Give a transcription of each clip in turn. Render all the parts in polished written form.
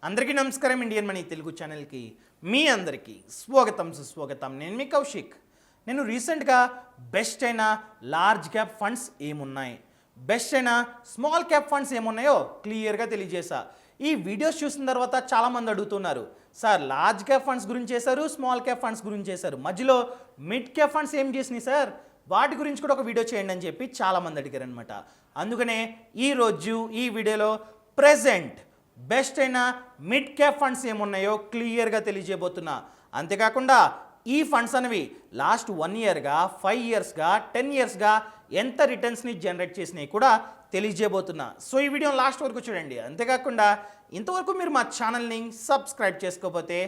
అందరికీ నమస్కారం. Indian money Telugu ఛానల్కి మీ అందరికీ స్వాగతం సుస్వాగతం. నేను మీ కౌశిక్. నేను రీసెంట్గా బెస్ట్ అయిన లార్జ్ క్యాప్ ఫండ్స్ ఏమున్నాయి, బెస్ట్ అయిన స్మాల్ క్యాప్ ఫండ్స్ ఏమున్నాయో క్లియర్గా తెలియజేశా. ఈ వీడియోస్ చూసిన తర్వాత చాలామంది అడుగుతున్నారు, సార్ లార్జ్ క్యాప్ ఫండ్స్ గురించి చేశారు, స్మాల్ క్యాప్ ఫండ్స్ గురించి చేశారు, మధ్యలో మిడ్ క్యాప్ ఫండ్స్ ఏం చేసినాయి సార్, వాటి గురించి కూడా ఒక వీడియో చేయండి అని చెప్పి చాలామంది అడిగారు అనమాట. అందుకనే ఈరోజు ఈ వీడియోలో ప్రెజెంట్ బెస్ట్ అయిన మిడ్ క్యాప్ ఫండ్స్ ఏమున్నాయో క్లియర్గా తెలియజేయబోతున్నా. అంతేకాకుండా ఈ ఫండ్స్ అనేవి లాస్ట్ 1 ఇయర్గా 5 ఇయర్స్గా 10 ఇయర్స్గా ఎంత రిటర్న్స్ని జనరేట్ చేసినాయి కూడా తెలియజేయబోతున్నా. సో ఈ వీడియో లాస్ట్ వరకు చూడండి. అంతేకాకుండా ఇంతవరకు మీరు మా ఛానల్ని సబ్స్క్రైబ్ చేసుకోకపోతే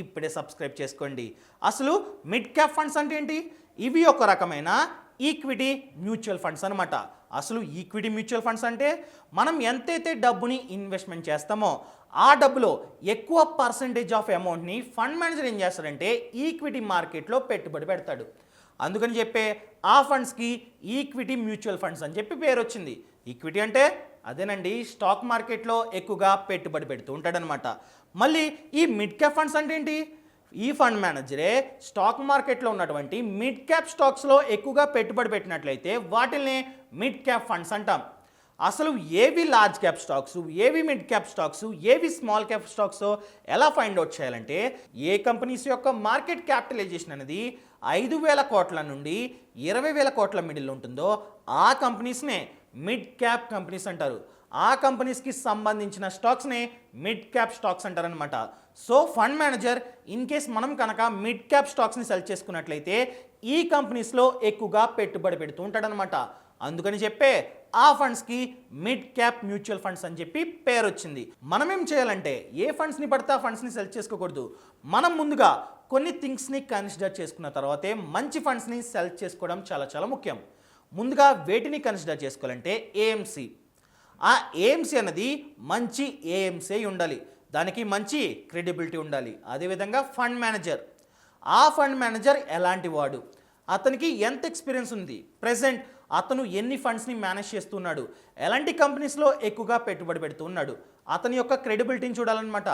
ఇప్పుడే సబ్స్క్రైబ్ చేసుకోండి. అసలు మిడ్ క్యాప్ ఫండ్స్ అంటే ఏంటి? ఇవి ఒక రకమైన ఈక్విటీ మ్యూచువల్ ఫండ్స్ అనమాట. అసలు ఈక్విటీ మ్యూచువల్ ఫండ్స్ అంటే మనం ఎంతైతే డబ్బుని ఇన్వెస్ట్మెంట్ చేస్తామో ఆ డబ్బులో ఎక్కువ పర్సంటేజ్ ఆఫ్ అమౌంట్ని ఫండ్ మేనేజర్ ఏం చేస్తాడంటే ఈక్విటీ మార్కెట్లో పెట్టుబడి పెడతాడు. అందుకని చెప్పే ఆ ఫండ్స్కి ఈక్విటీ మ్యూచువల్ ఫండ్స్ అని చెప్పి పేరు వచ్చింది. ఈక్విటీ అంటే అదేనండి, స్టాక్ మార్కెట్లో ఎక్కువగా పెట్టుబడి పెడుతూ ఉంటాడనమాట. మళ్ళీ ఈ మిడ్ క్యాప్ ఫండ్స్ అంటే ఏంటి? ఈ ఫండ్ మేనేజరే స్టాక్ మార్కెట్లో ఉన్నటువంటి మిడ్ క్యాప్ స్టాక్స్లో ఎక్కువగా పెట్టుబడి పెట్టినట్లయితే వాటిని మిడ్ క్యాప్ ఫండ్స్ అంటాం. అసలు ఏవి లార్జ్ క్యాప్ స్టాక్స్, ఏవి మిడ్ క్యాప్ స్టాక్స్, ఏవి స్మాల్ క్యాప్ స్టాక్స్ ఎలా ఫైండ్ అవుట్ చేయాలంటే, ఏ కంపెనీస్ యొక్క మార్కెట్ క్యాపిటలైజేషన్ అనేది 5,000 కోట్ల నుండి 20,000 కోట్ల మిడిల్ ఉంటుందో ఆ కంపెనీస్నే మిడ్ క్యాప్ కంపెనీస్ అంటారు. ఆ కంపెనీస్కి సంబంధించిన స్టాక్స్నే మిడ్ క్యాప్ స్టాక్స్ అంటారనమాట. So fund manager in case మనం కనుక మిడ్ క్యాప్ స్టాక్స్ని సెల్ చేసుకున్నట్లయితే ఈ కంపెనీస్లో ఎక్కువగా పెట్టుబడి పెడుతూ ఉంటాడనమాట. అందుకని చెప్పే ఆ ఫండ్స్కి మిడ్ క్యాప్ మ్యూచువల్ ఫండ్స్ అని చెప్పి పేరు వచ్చింది. మనం ఏం చేయాలంటే ఏ ఫండ్స్ని పడితే ఆ ఫండ్స్ని సెల్ చేసుకోకూడదు. మనం ముందుగా కొన్ని థింగ్స్ని కన్సిడర్ చేసుకున్న తర్వాతే మంచి ఫండ్స్ని సెల్ చేసుకోవడం చాలా చాలా ముఖ్యం. ముందుగా వేటిని కన్సిడర్ చేసుకోవాలంటే ఏఎంసీ. ఆ ఏఎంసీ అన్నది మంచి ఏఎంసీ ఉండాలి, దానికి మంచి క్రెడిబిలిటీ ఉండాలి. అదేవిధంగా ఫండ్ మేనేజర్, ఆ ఫండ్ మేనేజర్ ఎలాంటి వాడు, అతనికి ఎంత ఎక్స్పీరియన్స్ ఉంది, ప్రెజెంట్ అతను ఎన్ని ఫండ్స్ని మేనేజ్ చేస్తున్నాడు, ఎలాంటి కంపెనీస్లో ఎక్కువగా పెట్టుబడి పెడుతున్నాడు, అతని యొక్క క్రెడిబిలిటీని చూడాలన్నమాట.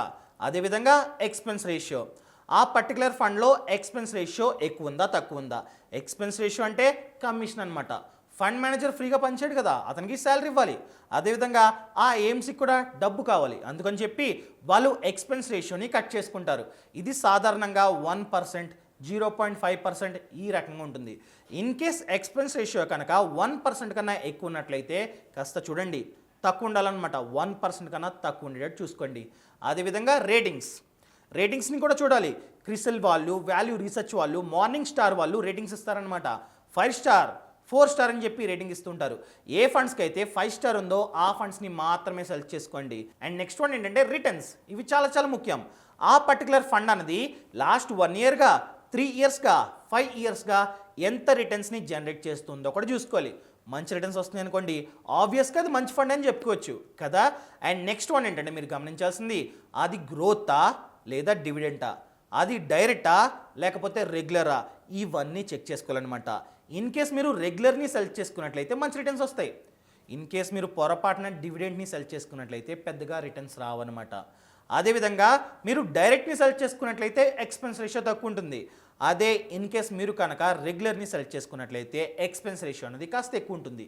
అదేవిధంగా ఎక్స్పెన్స్ రేషియో, ఆ పర్టికులర్ ఫండ్లో ఎక్స్పెన్స్ రేషియో ఎక్కువ ఉందా తక్కువ ఉందా. ఎక్స్పెన్స్ రేషియో అంటే కమిషన్ అనమాట. ఫండ్ మేనేజర్ ఫ్రీగా పనిచేయడు కదా, అతనికి శాలరీ ఇవ్వాలి. అదేవిధంగా ఆ ఏఎంసీకి కూడా డబ్బు కావాలి. అందుకని చెప్పి వాళ్ళు ఎక్స్పెన్స్ రేషియోని కట్ చేసుకుంటారు. ఇది సాధారణంగా 1%, 0.5% ఈ రకంగా ఉంటుంది. ఇన్ కేస్ ఎక్స్పెన్స్ రేషియో కనుక 1% కన్నా ఎక్కువ ఉన్నట్లయితే కాస్త చూడండి, తక్కువ ఉండాలన్నమాట. 1% కన్నా తక్కువ ఉండేటట్టు చూసుకోండి. అదేవిధంగా రేటింగ్స్ని కూడా చూడాలి. క్రిసిల్ వాళ్ళు, వాల్యూ రీసెర్చ్ వాళ్ళు, మార్నింగ్ స్టార్ వాళ్ళు రేటింగ్స్ ఇస్తారనమాట. 5 స్టార్ 4 స్టార్ అని చెప్పి రేటింగ్ ఇస్తుంటారు. ఏ ఫండ్స్కి అయితే 5 స్టార్ ఉందో ఆ ఫండ్స్ని మాత్రమే సెలెక్ట్ చేసుకోండి. అండ్ నెక్స్ట్ వన్ ఏంటంటే రిటర్న్స్. ఇవి చాలా చాలా ముఖ్యం. ఆ పర్టికులర్ ఫండ్ అనేది లాస్ట్ 1 ఇయర్గా 3 ఇయర్స్గా 5 ఇయర్స్గా ఎంత రిటర్న్స్ని జనరేట్ చేస్తుందో కూడా చూసుకోవాలి. మంచి రిటర్న్స్ వస్తున్నాయి అనుకోండి, ఆబ్వియస్గా అది మంచి ఫండ్ అని చెప్పుకోవచ్చు కదా. అండ్ నెక్స్ట్ వన్ ఏంటంటే మీరు గమనించాల్సింది, అది గ్రోతా లేదా డివిడెంటా, అది డైరెక్టా లేకపోతే రెగ్యులరా, ఇవన్నీ చెక్ చేసుకోవాలన్నమాట. ఇన్ కేస్ మీరు రెగ్యులర్ని సెలెక్ట్ చేసుకున్నట్లయితే మంచి రిటర్న్స్ వస్తాయి. ఇన్ కేస్ మీరు పొరపాటున డివిడెంట్ని సెలెక్ట్ చేసుకున్నట్లయితే పెద్దగా రిటర్న్స్ రావన్నమాట. అదేవిధంగా మీరు డైరెక్ట్ని సెలెక్ట్ చేసుకున్నట్లయితే ఎక్స్పెన్స్ రేషియో తక్కువ ఉంటుంది. అదే ఇన్ కేస్ మీరు కనుక రెగ్యులర్ని సెలెక్ట్ చేసుకున్నట్లయితే ఎక్స్పెన్స్ రేషియో అనేది కాస్త ఎక్కువ ఉంటుంది.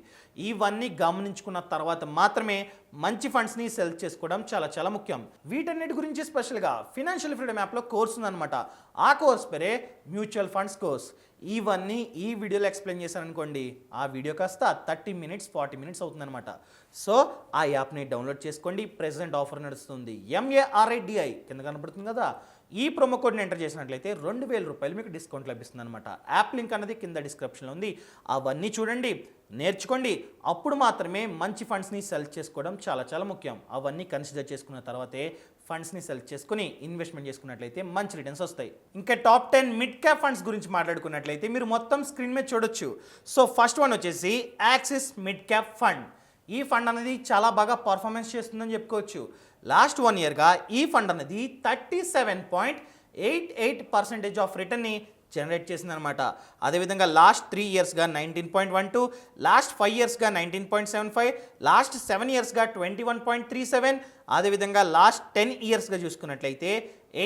ఇవన్నీ గమనించుకున్న తర్వాత మాత్రమే మంచి ఫండ్స్ని సెలెక్ట్ చేసుకోవడం చాలా చాలా ముఖ్యం. వీటన్నిటి గురించి స్పెషల్గా ఫినాన్షియల్ ఫ్రీడమ్ యాప్లో కోర్స్ ఉందన్నమాట. ఆ కోర్స్ పేరే మ్యూచువల్ ఫండ్స్ కోర్స్. ఇవన్నీ ఈ వీడియోలో ఎక్స్ప్లెయిన్ చేశాను అనుకోండి, ఆ వీడియో కాస్త 30 మినిట్స్ 40 మినిట్స్ అవుతుందన్నమాట. సో ఆ యాప్ని డౌన్లోడ్ చేసుకోండి. ప్రెజెంట్ ఆఫర్ నడుస్తుంది. MARIDI కింద కనబడుతుంది కదా, ఈ ప్రోమో కోడ్ని ఎంటర్ చేసినట్లయితే 2,000 రూపాయలు మీకు డిస్కౌంట్ లభిస్తుంది అనమాట. యాప్ లింక్ అనేది కింద డిస్క్రిప్షన్లో ఉంది. అవన్నీ చూడండి, నేర్చుకోండి. అప్పుడు మాత్రమే మంచి ఫండ్స్ని సెలెక్ట్ చేసుకోవడం చాలా చాలా ముఖ్యం. అవన్నీ కన్సిడర్ చేసుకున్న తర్వాతే ఫండ్స్ని సెలెక్ట్ చేసుకుని ఇన్వెస్ట్మెంట్ చేసుకున్నట్లయితే మంచి రిటర్న్స్ వస్తాయి. ఇంకా టాప్ 10 మిడ్ క్యాప్ ఫండ్స్ గురించి మాట్లాడుకున్నట్లయితే మీరు మొత్తం స్క్రీన్ మీద చూడొచ్చు. సో ఫస్ట్ వన్ వచ్చేసి యాక్సిస్ మిడ్ క్యాప్ ఫండ్. ఈ ఫండ్ అనేది చాలా బాగా పర్ఫార్మెన్స్ చేస్తుందని చెప్పుకోవచ్చు. లాస్ట్ 1 ఇయర్గా ఈ ఫండ్ అనేది 37.88% ఆఫ్ రిటర్న్ని జనరేట్ చేసిందనమాట. అదేవిధంగా లాస్ట్ 3 ఇయర్స్గా 19.12, లాస్ట్ 5 ఇయర్స్గా 19.75, లాస్ట్ 7 ఇయర్స్గా 21.37, అదేవిధంగా లాస్ట్ 10 ఇయర్స్గా చూసుకున్నట్లయితే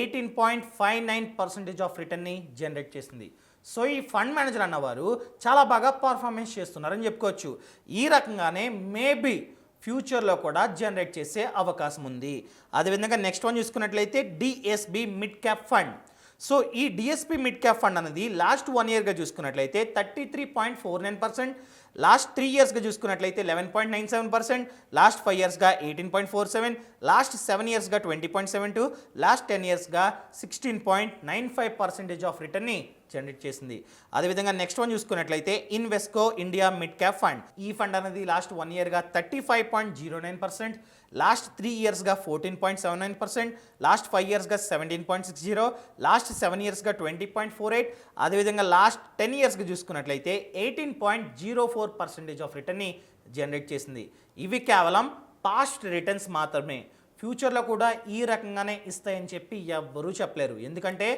18.59% ఆఫ్ రిటర్న్ని జనరేట్ చేసింది. సో ఈ ఫండ్ మేనేజర్ అన్నవారు చాలా బాగా పర్ఫార్మెన్స్ చేస్తున్నారని చెప్పుకోవచ్చు. ఈ రకంగానే మేబీ ఫ్యూచర్లో కూడా జనరేట్ చేసే అవకాశం ఉంది. అదేవిధంగా నెక్స్ట్ వన్ చూసుకున్నట్లయితే DSB mid cap fund. So ఈ డిఎస్పి మిడ్ క్యాప్ ఫండ్ అనేది లాస్ట్ 1 ఇయర్గా చూసుకున్నట్లయితే 33.49%, లాస్ట్ 3 ఇయర్స్గా చూసుకున్నట్లయితే 11.97%, లాస్ట్ 5 ఇయర్స్గా 18.47%, లాస్ట్ 7 ఇయర్స్గా 20.72%, లాస్ట్ 10 ఇయర్స్గా 16.95% ఆఫ్ రిటర్న్ని జనరేట్ చేసింది. అదేవిధంగా నెక్స్ట్ వన్ చూసుకున్నట్లయితే Invesco India mid cap fund. ఈ ఫండ్ అనేది లాస్ట్ 1 ఇయర్గా 35.09%, లాస్ట్ 3 ఇయర్స్గా 14.79%, లాస్ట్ 5 ఇయర్స్గా 17.60%, లాస్ట్ 7 ఇయర్స్గా 20.48%, అదేవిధంగా లాస్ట్ 10 ఇయర్స్గా చూసుకున్నట్లయితే 18.04% ఆఫ్ రిటర్న్ని జనరేట్ చేసింది. ఇవి కేవలం పాస్ట్ రిటర్న్స్ మాత్రమే. ఫ్యూచర్లో కూడా ఈ రకంగానే ఇస్తాయని చెప్పి ఎవ్వరూ చెప్పలేరు. ఎందుకంటే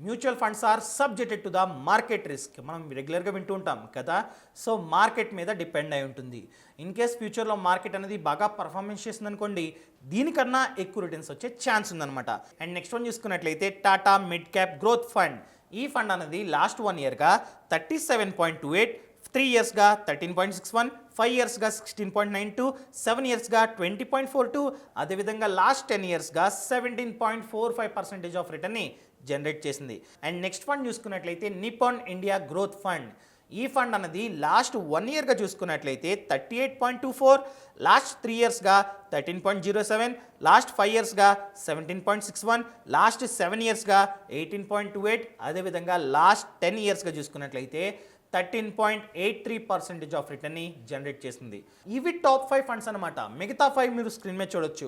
mutual funds are subjected to the market risk. మనం రెగ్యులర్గా వింటూ ఉంటాం కదా. సో మార్కెట్ మీద డిపెండ్ అయి ఉంటుంది. ఇన్ కేస్ ఫ్యూచర్లో మార్కెట్ అనేది బాగా పర్ఫార్మెన్స్ చేస్తుంది అనుకోండి, దీనికన్నా ఎక్కువ రిటర్న్స్ వచ్చే ఛాన్స్ ఉందన్నమాట. అండ్ నెక్స్ట్ వన్ చూసుకున్నట్లయితే Tata mid cap growth fund. ఈ ఫండ్ అనేది లాస్ట్ 1 ఇయర్గా 37.28%, 3 ఇయర్స్గా 13.61%, 5 ఇయర్స్గా 16.92%, 7 ఇయర్స్గా 20.42%, అదేవిధంగా లాస్ట్ 10 ఇయర్స్గా 17.45% ఆఫ్ రిటర్న్ని జనరేట్ చేసింది. అండ్ నెక్స్ట్ ఫండ్ చూసుకున్నట్లయితే నిపాన్ ఇండియా గ్రోత్ ఫండ్. ఈ ఫండ్ అనేది లాస్ట్ 1 ఇయర్గా చూసుకున్నట్లయితే 38.24%, లాస్ట్ 3 ఇయర్స్గా 13.07%, లాస్ట్ 5 ఇయర్స్గా 17.61%, లాస్ట్ 7 ఇయర్స్గా 18.28%, అదేవిధంగా లాస్ట్ 10 ఇయర్స్గా చూసుకున్నట్లయితే 13.83% ఆఫ్ రిటర్న్ని జనరేట్ చేసింది. ఇవి టాప్ 5 ఫండ్స్ అనమాట. మిగతా 5 మీరు స్క్రీన్ మీద చూడొచ్చు.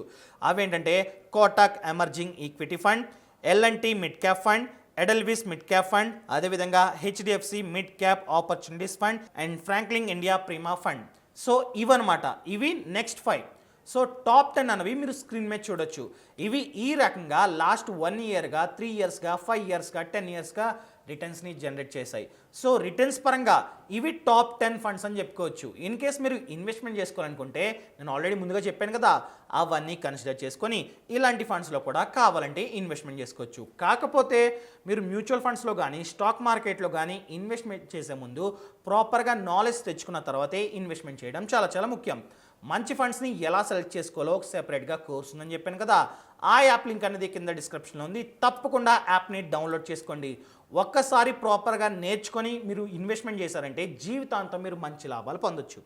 అవేంటంటే Kotak emerging equity fund, L&T mid cap fund, Edelweiss mid cap fund, అదేవిధంగా HDFC mid cap opportunities fund and Franklin India Prima fund. So ఇవన్నమాట. ఇవి నెక్స్ట్ 5. సో టాప్ 10 అనేవి మీరు స్క్రీన్ మీద చూడొచ్చు. ఇవి ఈ రకంగా లాస్ట్ 1 ఇయర్గా 3 ఇయర్స్గా 5 ఇయర్స్గా 10 ఇయర్స్గా రిటర్న్స్ని జనరేట్ చేశాయి. సో రిటర్న్స్ పరంగా ఇవి టాప్ 10 ఫండ్స్ అని చెప్పుకోవచ్చు. ఇన్ కేస్ మీరు ఇన్వెస్ట్మెంట్ చేసుకోవాలనుకుంటే నేను ఆల్రెడీ ముందుగా చెప్పాను కదా, అవన్నీ కన్సిడర్ చేసుకొని ఇలాంటి ఫండ్స్లో కూడా కావాలంటే ఇన్వెస్ట్మెంట్ చేసుకోవచ్చు. కాకపోతే మీరు మ్యూచువల్ ఫండ్స్లో కానీ స్టాక్ మార్కెట్లో కానీ ఇన్వెస్ట్మెంట్ చేసే ముందు ప్రాపర్గా నాలెడ్జ్ తెచ్చుకున్న తర్వాతే ఇన్వెస్ట్మెంట్ చేయడం చాలా చాలా ముఖ్యం. మంచి ఫండ్స్ని ఎలా సెలెక్ట్ చేసుకోవాలో ఒక సెపరేట్గా కోర్స్ ఉందని చెప్పాను కదా. ఆ యాప్ లింక్ అనేది కింద డిస్క్రిప్షన్లో ఉంది. తప్పకుండా యాప్ని డౌన్లోడ్ చేసుకోండి. ఒక్కసారి ప్రాపర్గా నేర్చుకొని మీరు ఇన్వెస్ట్మెంట్ చేశారంటే జీవితాంతం మీరు మంచి లాభాలు పొందొచ్చు.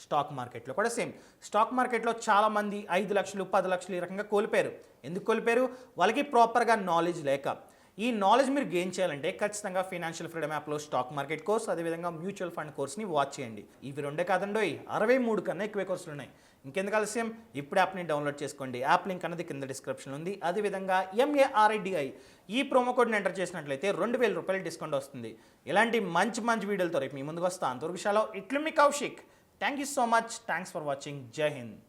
స్టాక్ మార్కెట్లో కూడా సేమ్. స్టాక్ మార్కెట్లో చాలామంది 5 లక్షలు 10 లక్షలు ఈ రకంగా కోల్పోయారు. ఎందుకు కోల్పోయారు? వాళ్ళకి ప్రాపర్గా నాలెడ్జ్ లేక. ఈ నాలెడ్జ్ మీరు గెయిన్ చేయాలంటే ఖచ్చితంగా ఫైనాన్షియల్ ఫ్రీడమ్ యాప్లో స్టాక్ మార్కెట్ కోర్స్, అదేవిధంగా మ్యూచువల్ ఫండ్ కోర్స్ని వాచ్ చేయండి. ఇవి రెండే కాదండోయ్, 63 కన్నా ఎక్కువే కోర్సులు ఉన్నాయి. ఇంకెందుకు ఆలస్యం, ఇప్పుడు యాప్ని డౌన్లోడ్ చేసుకోండి. యాప్ లింక్ అనేది కింద డిస్క్రిప్షన్ ఉంది. అదేవిధంగా MARIDI ఈ ప్రోమో కోడ్ని ఎంటర్ చేసినట్లయితే 2000 రూపాయలు డిస్కౌంట్ వస్తుంది. ఇలాంటి మంచి మంచి వీడియోలతో రేపు మీ ముందుకు వస్తాను. అంతవరకు విషయాలు ఇట్లు మీ Kaushik. Thank you so much. Thanks for watching. Jai Hind.